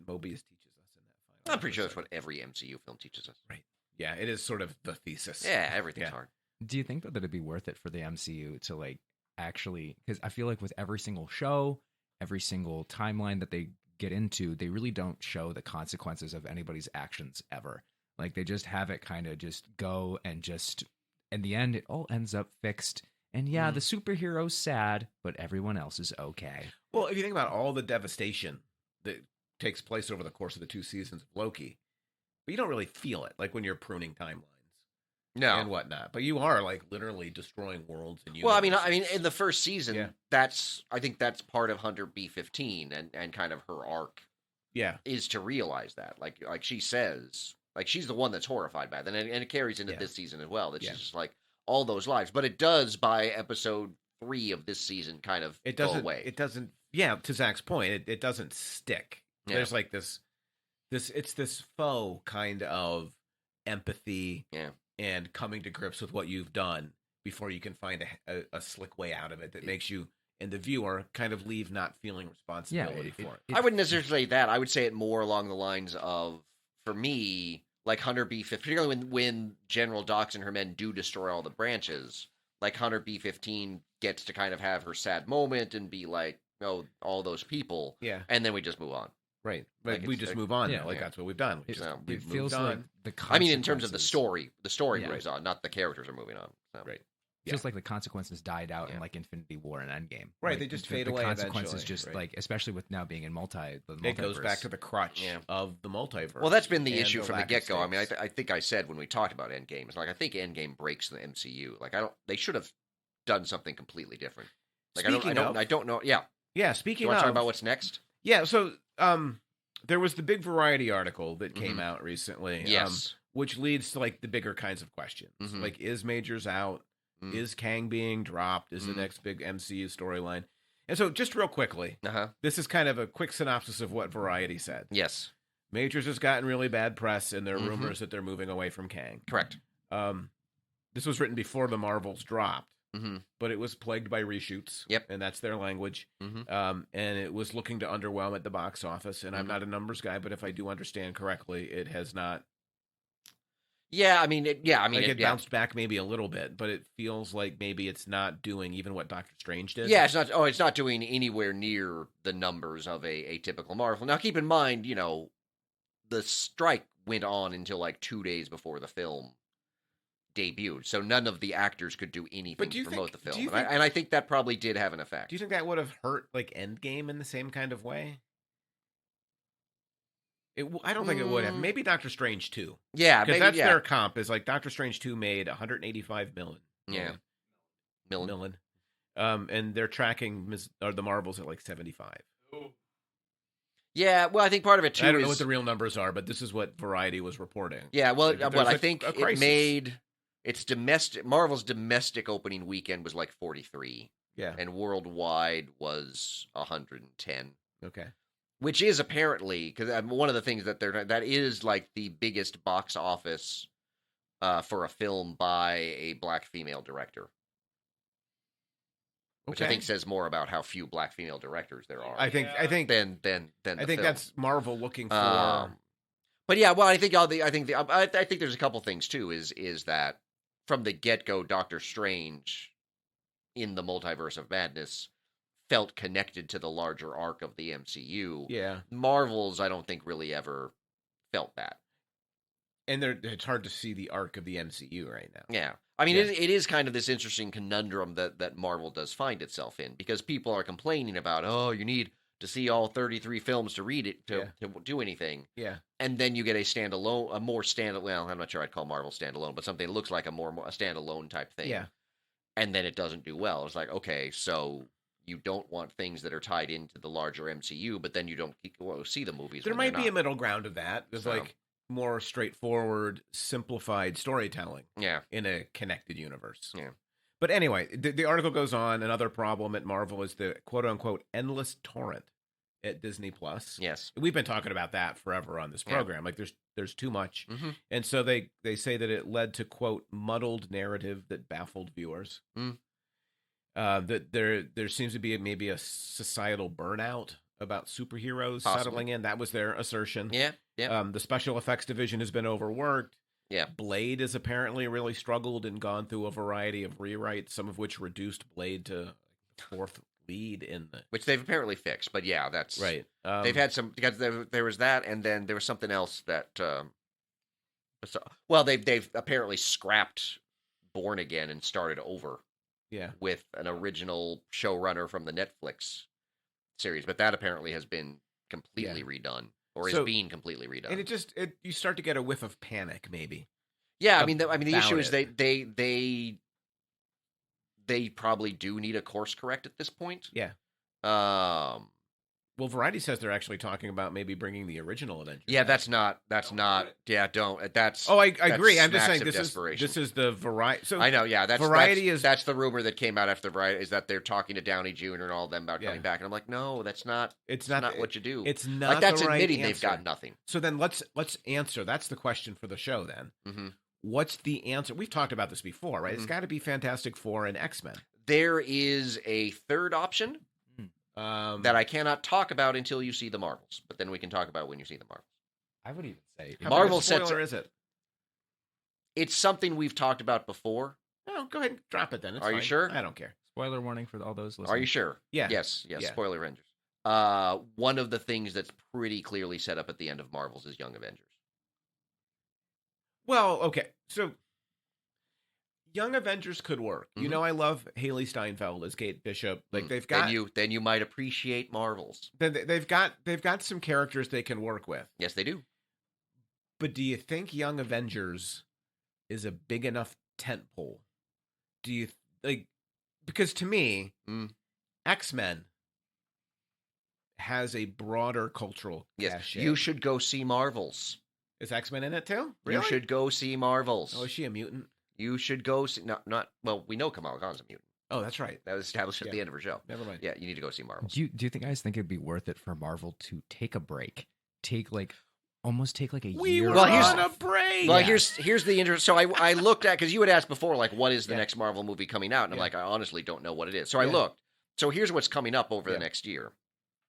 Mobius teaches us in that final I'm pretty sure that's episode? what every MCU film teaches us. Right. Yeah, it is sort of the thesis. Yeah, everything's hard. Do you think that it'd be worth it for the MCU to like actually, because I feel like with every single show, every single timeline that they get into, they really don't show the consequences of anybody's actions ever. Like they just have it kind of just go and just in the end it all ends up fixed. And yeah, the superhero's sad, but everyone else is okay. Well, if you think about all the devastation that takes place over the course of the 2 seasons of Loki, but you don't really feel it, like when you're pruning timelines and whatnot. But you are like literally destroying worlds and Well, universes. I mean, in the first season, I think that's part of Hunter B-15 and kind of her arc. Yeah, is to realize that, like she says, like she's the one that's horrified by that, and it carries into this season as well. That she's just like all those lives, but it does by episode 3 of this season kind of go away. It doesn't. Yeah, to Zach's point, it doesn't stick. Yeah. There's like this faux kind of empathy. Yeah. And coming to grips with what you've done before you can find a slick way out of it that makes you and the viewer kind of leave not feeling responsibility for it. I wouldn't necessarily say that. I would say it more along the lines of, for me, like Hunter B-15, particularly when General Dox and her men do destroy all the branches, like Hunter B-15 gets to kind of have her sad moment and be like, oh, all those people. Yeah. And then we just move on. Right. Like we just move on now. Like that's what we've done. It feels like the I mean, in terms of the story Yeah. moves on, not the characters are moving on. So. Right. It feels like the consequences died out in like Infinity War and Endgame. Right, Like, they just fade away The consequences eventually, just right. like, especially with now being in the multiverse. It goes back to the crutch of the multiverse. Well, that's been the and issue from the lack of get-go. I mean, stakes. I think I said when we talked about Endgame, it's like I think Endgame breaks the MCU. Like they should have done something completely different. Like I don't know. Yeah. Yeah. Speaking you want of, to talk about what's next? Yeah. So there was the big Variety article that came out recently. Yes. Which leads to like the bigger kinds of questions. Like, is Majors out? Is Kang being dropped? Is the next big MCU storyline? And so, just real quickly, this is kind of a quick synopsis of what Variety said. Yes. Majors has gotten really bad press, and there are rumors that they're moving away from Kang. Correct. This was written before the Marvels dropped, but it was plagued by reshoots. Yep. And that's their language. And it was looking to underwhelm at the box office. And I'm not a numbers guy, but if I do understand correctly, it has not. Yeah, I mean, it bounced back maybe a little bit, but it feels like maybe it's not doing even what Doctor Strange did. Yeah, it's not doing anywhere near the numbers of a typical Marvel. Now, keep in mind, the strike went on until like 2 days before the film debuted, so none of the actors could do anything to promote the film, and I think that probably did have an effect. Do you think that would have hurt like Endgame in the same kind of way? I don't think it would have. Maybe Doctor Strange 2. Yeah, because that's their comp. Is like Doctor Strange 2 made 185 million. Yeah, million. And they're tracking the Marvels at like 75. Yeah, well, I think part of it too. I don't know what the real numbers are, but this is what Variety was reporting. Yeah, well, I think it made its domestic. Marvel's domestic opening weekend was like 43. Yeah, and worldwide was 110. Okay. Which is apparently, because one of the things that that is like the biggest box office for a film by a black female director. Which I think says more about how few black female directors there are. I think than I think that's Marvel looking for. But yeah, well, I think there's a couple things too. Is that from the get-go, Doctor Strange in the Multiverse of Madness felt connected to the larger arc of the MCU. Yeah. Marvel's, I don't think, really ever felt that. And it's hard to see the arc of the MCU right now. Yeah. I mean, it is kind of this interesting conundrum that Marvel does find itself in, because people are complaining about, oh, you need to see all 33 films to read it, to do anything. Yeah. And then you get a more standalone, well, I'm not sure I'd call Marvel standalone, but something that looks like a standalone type thing. Yeah. And then it doesn't do well. It's like, okay, so you don't want things that are tied into the larger MCU, but then you don't see the movies. There might be a middle ground of that. There's like more straightforward, simplified storytelling. Yeah. In a connected universe. Yeah. But anyway, the article goes on. Another problem at Marvel is the quote unquote endless torrent at Disney Plus. Yes. We've been talking about that forever on this program. Like there's too much. Mm-hmm. And so they say that it led to, quote, muddled narrative that baffled viewers. That there seems to be maybe a societal burnout about superheroes settling in. That was their assertion. Yeah. The special effects division has been overworked. Yeah. Blade has apparently really struggled and gone through a variety of rewrites, some of which reduced Blade to fourth lead in the... Which they've apparently fixed, but yeah, that's... Right. They've had some... Because there was that, and then there was something else that... well, they've apparently scrapped Born Again and started over. Yeah. With an original showrunner from the Netflix series, but that apparently has been completely redone, or is being completely redone. And you start to get a whiff of panic, maybe. Yeah, I mean, the issue is they probably do need a course correct at this point. Yeah. Well, Variety says they're actually talking about maybe bringing the original Avengers. Yeah, that's not. Yeah, don't. That's. Oh, I agree. I'm just saying this is the Variety. So I know. Yeah, that's the rumor that came out after Variety, is that they're talking to Downey Jr. and all of them about coming back, and I'm like, no, that's not. It's not what you do. It's not like that's the right admitting answer. They've got nothing. So then let's answer. That's the question for the show. Then, what's the answer? We've talked about this before, right? It's got to be Fantastic Four and X-Men. There is a third option. That I cannot talk about until you see the Marvels, but then we can talk about when you see the Marvels. I would even say Marvel spoiler is it? It's something we've talked about before. No, go ahead and drop it then. It's Are you fine. sure? I don't care. Spoiler warning for all those listening. Are you sure? Yeah. Yes. Yeah. Spoiler Avengers. One of the things that's pretty clearly set up at the end of Marvels is Young Avengers. Well, okay, so Young Avengers could work. You know, I love Haley Steinfeld as Kate Bishop. Like they've got. Then you might appreciate Marvels. They've got some characters they can work with. Yes, they do. But do you think Young Avengers is a big enough tentpole? Do you like? Because to me, X-Men has a broader cultural cachet. You should go see Marvels. Is X-Men in it too? Really? You should go see Marvels. Oh, is she a mutant? You should go see... Not well, we know Kamala Khan's a mutant. Oh, that's right. That was established at the end of her show. Never mind. Yeah, you need to go see Marvels. Do you think guys think it'd be worth it for Marvel to take a break? Almost take like a year. Well, here's on a break. Well, here's the interest. So I looked at, because you had asked before, like, what is the next Marvel movie coming out? And I'm like, I honestly don't know what it is. So I looked. So here's what's coming up over the next year.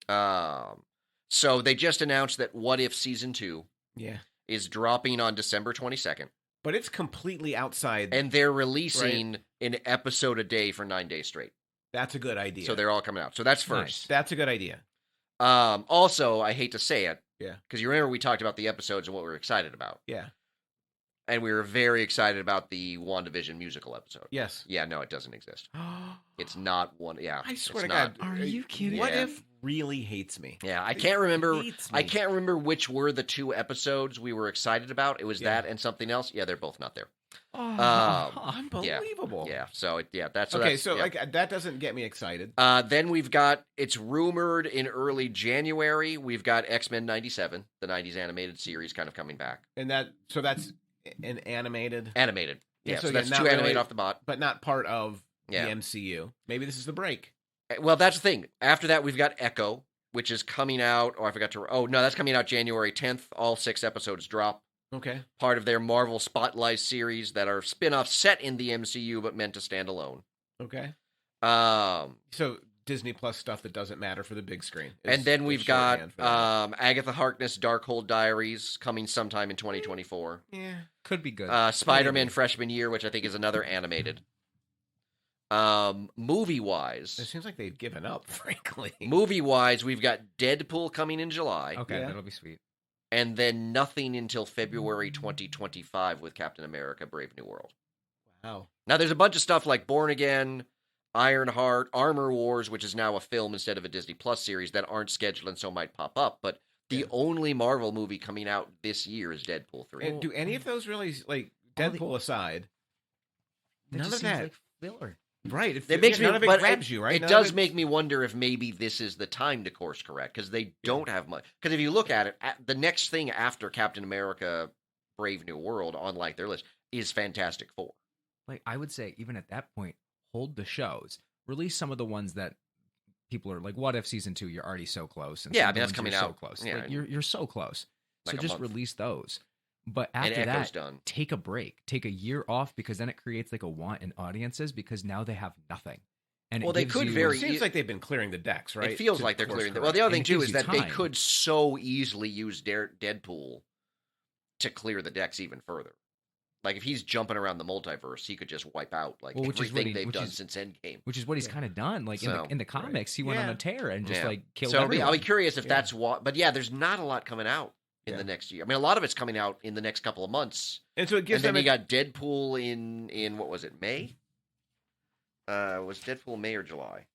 So they just announced that What If Season 2 is dropping on December 22nd. But it's completely outside. And they're releasing an episode a day for 9 days straight. That's a good idea. So they're all coming out. So that's first. Nice. That's a good idea. Also, I hate to say it. Yeah. Because you remember we talked about the episodes and what we were excited about. Yeah. And we were very excited about the WandaVision musical episode. Yes. Yeah, no, it doesn't exist. It's not one. Yeah. I swear to God. Are you kidding? What If really hates me? Yeah, I can't remember. I can't remember which were the two episodes we were excited about. It was that and something else. Yeah, they're both not there. Unbelievable. Yeah. So that's okay. So like that doesn't get me excited. Then we've got. It's rumored in early January. We've got X-Men '97, the '90s animated series, kind of coming back. And that's an animated. Animated. Yeah. So that's not two animated off the bat, but not part of the MCU. Maybe this is the break. Well, that's the thing. After that, we've got Echo, which is coming out. Oh, I forgot to. Oh no, that's coming out January 10th. All 6 episodes drop. Okay. Part of their Marvel Spotlight series that are spin-offs set in the MCU but meant to stand alone. Okay. So Disney Plus stuff that doesn't matter for the big screen. And then we've got Agatha Harkness' Darkhold Diaries coming sometime in 2024. Yeah. Could be good. Spider-Man Freshman Year, which I think is another animated. Movie-wise... It seems like they've given up, frankly. Movie-wise, we've got Deadpool coming in July. Okay, that'll be sweet. And then nothing until February 2025 with Captain America: Brave New World. Wow. Now, there's a bunch of stuff like Born Again, Ironheart, Armor Wars, which is now a film instead of a Disney Plus series that aren't scheduled and so might pop up. But the only Marvel movie coming out this year is Deadpool 3. And do any of those really, like, Deadpool aside, none of that. Like filler. Right. It makes none me, of it but grabs you, right? It does make me wonder if maybe this is the time to course correct, because they don't have much. Because if you look at it, the next thing after Captain America: Brave New World on like their list is Fantastic Four. Like I would say, even at that point, hold the shows, release some of the ones that people are like, "What if season 2? You're already so close." And Yeah, some I mean, that's ones coming you're out. So close. Yeah, Like, you're so close. like So a just month. release those. But And after Echo's that, done. take a break. Take a year off because then it creates like a want in audiences because now they have nothing. And Well, it they gives could you, very It seems like they've been clearing the decks, right? It feels To like they're course clearing. correct. Well, the other And thing it too gives is you that they time. could so easily use Deadpool to clear the decks even further. Like if he's jumping around the multiverse, he could just wipe out like Well, which is what everything they've done is- since Endgame. which is what he's Yeah. kind of done. Like So, in the comics, he went on Yeah. a tear and just Yeah. like killed So everyone. I'll be curious if Yeah. that's what. But yeah, there's not a lot coming out in Yeah. the next year. I mean, a lot of it's coming out in the next couple of months. And so it gives And then them you got Deadpool in what was it, May? Was Deadpool May or July?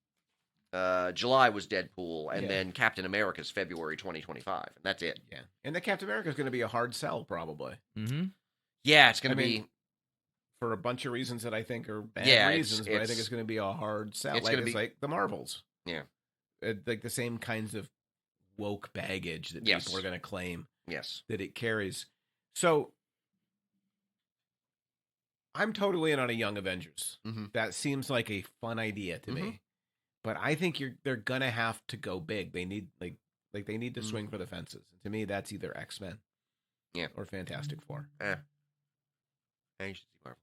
July was Deadpool, and Yeah. then Captain America's February 2025, and that's it. yeah. And the Captain America is going to be a hard sell probably Mm-hmm. Yeah, it's going I to mean, be. for a bunch of reasons that I think are bad Yeah, reasons, but I think it's- it's going to be a hard sell. it's Like gonna it's be- like the Marvels. Yeah. Like the same kinds of woke baggage that Yes. people are going to claim Yes. that it carries. So I'm totally in on a Young Avengers. Mhm. That seems like a fun idea to me. Mhm. But I think they're gonna have to go big. They need like they need to Mhm. swing for the fences. And to me, that's either X-Men, Yeah. or Fantastic Four. I should see Marvels.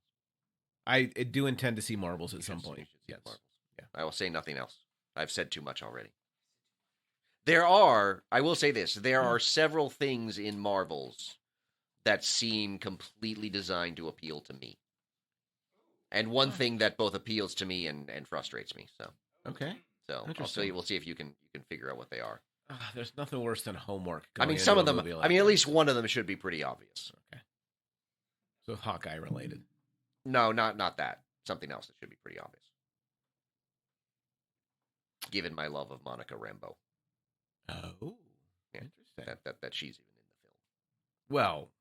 I do intend to see Marvels at You some should- point. you should see Yes. Marvels. Yeah. I will say nothing else. I've said too much already. I will say this, there are several things in Marvels that seem completely designed to appeal to me. And one thing that both appeals to me and frustrates me. So Okay. I'll Interesting. see. We'll see if you can figure out what they are. There's nothing worse than homework. I mean, going some of into a them. movie I like mean, at that. least one of them should be pretty obvious. Okay. So Hawkeye related. No, not that. Something else that should be pretty obvious. Given my love of Monica Rambeau, Oh. Yeah. Interesting. that she's even in the film. Well,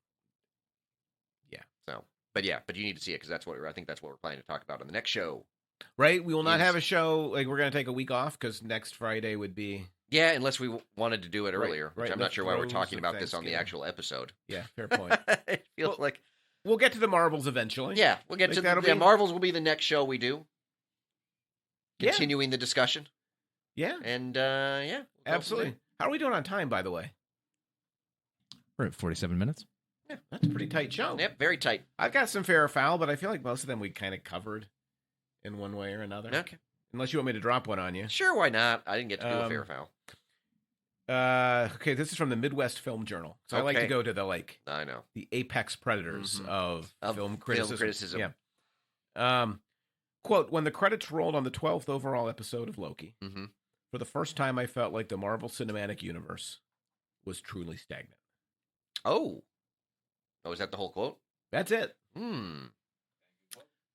So, but you need to see it because I think that's what we're planning to talk about on the next show. right? We will not Yes. have a show. Like we're gonna take a week off because next Friday would be Yeah, unless we wanted to do it Right, earlier, which right, I'm the not sure why we're throes talking of about this on the Thanksgiving. actual episode. yeah. Fair point. It feels Well, like We'll get to the Marvels eventually. yeah, we'll get Like to that'll the be- Marvels will be the next show we do. Yeah. Continuing the discussion, Yeah. and yeah, we'll go from Absolutely. How are we doing on time, by the way? We're at 47 minutes. Yeah, that's a pretty tight show. there. Yep, very tight. I've got some fair or foul, but I feel like most of them we kind of covered in one way or another. Okay, Unless you want me to drop one on you. sure, why not? I didn't get to do a fair foul. Okay, this is from the Midwest Film Journal. So I like to Okay. go to the I know. the apex predators Mhm. of Of film film criticism. criticism. Yeah. Quote, when the credits rolled on the 12th overall episode of Loki, Mm-hmm. for the first time I felt like the Marvel Cinematic Universe was truly stagnant. Oh, is that the whole quote? That's it.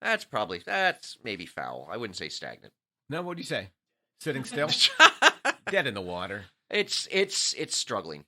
That's maybe foul. I wouldn't say stagnant. No, what do you say? Sitting still? Dead in the water. It's struggling.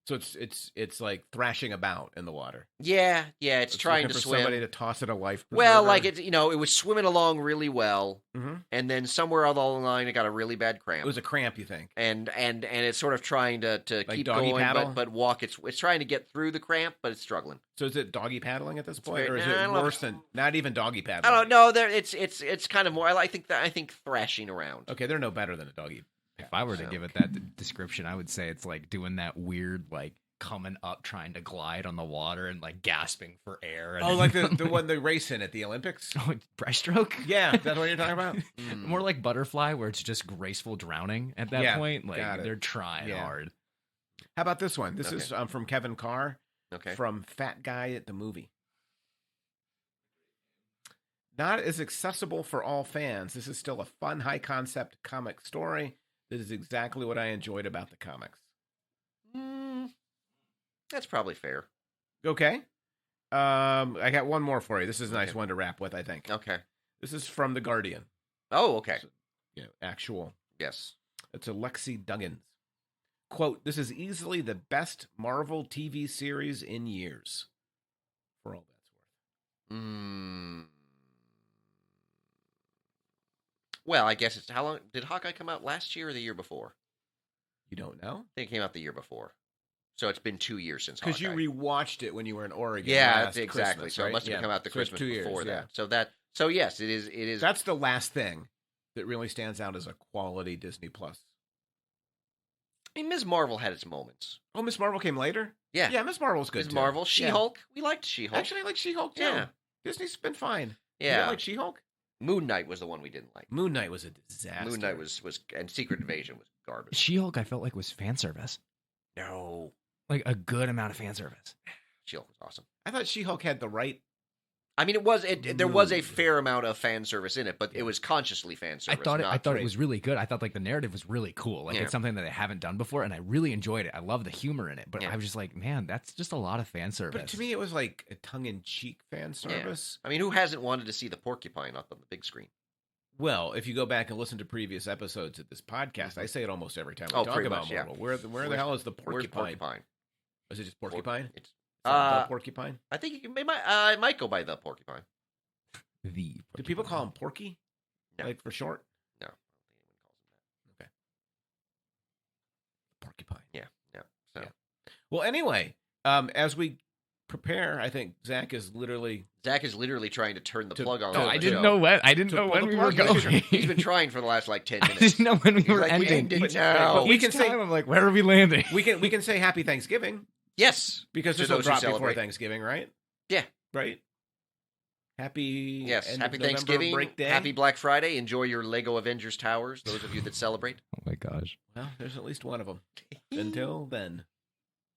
So it's like thrashing about in the water. Yeah, it's trying looking to for swim. somebody to toss it a life Well, preserver. like it was swimming along really well, Mhm. and then somewhere along the line, it got a really bad cramp. It was a cramp, you think? and it's sort of trying to Like keep doggy going, paddle? but walk. It's trying to get through the cramp, but it's struggling. So is it doggy paddling at this point, very- or is I it don't know. worse than not even doggy I paddling? don't know. There, it's kind of more. I think thrashing around. Okay, they're no better than a doggy. If I were to So- give it that description, I would say it's like doing that weird, like coming up, trying to glide on the water and like gasping for air. And Oh, like the one they race in at the Olympics? oh, breaststroke. Yeah, that's what you're talking about? Mm. More like butterfly, where it's just graceful drowning at that Yeah, point. Like got it. they're trying Yeah. hard. How about this one? This Okay. is from Kevin Carr Okay. from Fat Guy at the Movie. Not as accessible for all fans. This is still a fun, high-concept comic story. This is exactly what I enjoyed about the comics. That's probably fair. Okay. I got one more for you. This is a nice Okay. one to wrap with, I think. Okay. This is from The Guardian. Oh, okay. Actual. Yes. It's Alexi Duggins. Quote, this is easily the best Marvel TV series in years. For all that's worth. Well, I guess it's how long did Hawkeye come out last year or the year before? You don't know? I think it came out the year before. So it's been 2 years since Because you Hawkeye. rewatched it when you were in Oregon. Yeah, last that's exactly. Christmas, So right? it must have Yeah. come out the So it's Christmas 2 years, before yeah. that. So yes, it is. That's the last thing that really stands out as a quality Disney Plus? I mean, Ms. Marvel had its moments. Oh, Miss Marvel came later? Yeah. Yeah, Miss Marvel's good Ms. too. Marvel, Yeah. She-Hulk. We liked She-Hulk. Actually, I like She-Hulk too. Yeah. Disney's been fine. Yeah. You like She-Hulk? Moon Knight was the one we didn't like. Moon Knight was a disaster. Moon Knight was and Secret Invasion was garbage. She-Hulk, I felt like was fan service, No. like a good amount of fan service. She-Hulk was awesome. I thought She-Hulk had the right. I mean, there was a Mood. fair amount of fan service in it, but it was consciously fan service. I thought great. it was really good. I thought like the narrative was really cool. Like Yeah. it's something that I haven't done before, and I really enjoyed it. I love the humor in it, but Yeah. I was just like, man, that's just a lot of fan service. But to me, it was like a tongue-in-cheek fan service. I mean, who hasn't wanted to see the porcupine up on the big screen? Well, if you go back and listen to previous episodes of this podcast, I say it almost every time we Oh, talk pretty about much, yeah. Marvel. Where the hell is the Where's porcupine? porcupine? Is it just porcupine? It's The porcupine? I think it might go by the porcupine. Do people call him Porky? No. Like for short? No, I don't think anyone calls him Porcupine. that. Yeah. So Yeah. Well, anyway, as we prepare, I think Zach is literally Zach is literally trying to turn the plug on. Oh, the I show. didn't know when. I didn't To know pull when the we were plug. going. He's been trying for the last like 10 I minutes. didn't know when we He's were like, we ending. ended now. But we Each can say- time I'm like, where are we landing? we can say Happy Thanksgiving Yes, because To this will those who drop before celebrate. Thanksgiving, right? Yeah. Right. Happy yes. end of Happy November Thanksgiving. break day. Happy Black Friday. Enjoy your Lego Avengers towers. Those of you that celebrate. Oh my gosh. Well, there's at least one of them. Until then.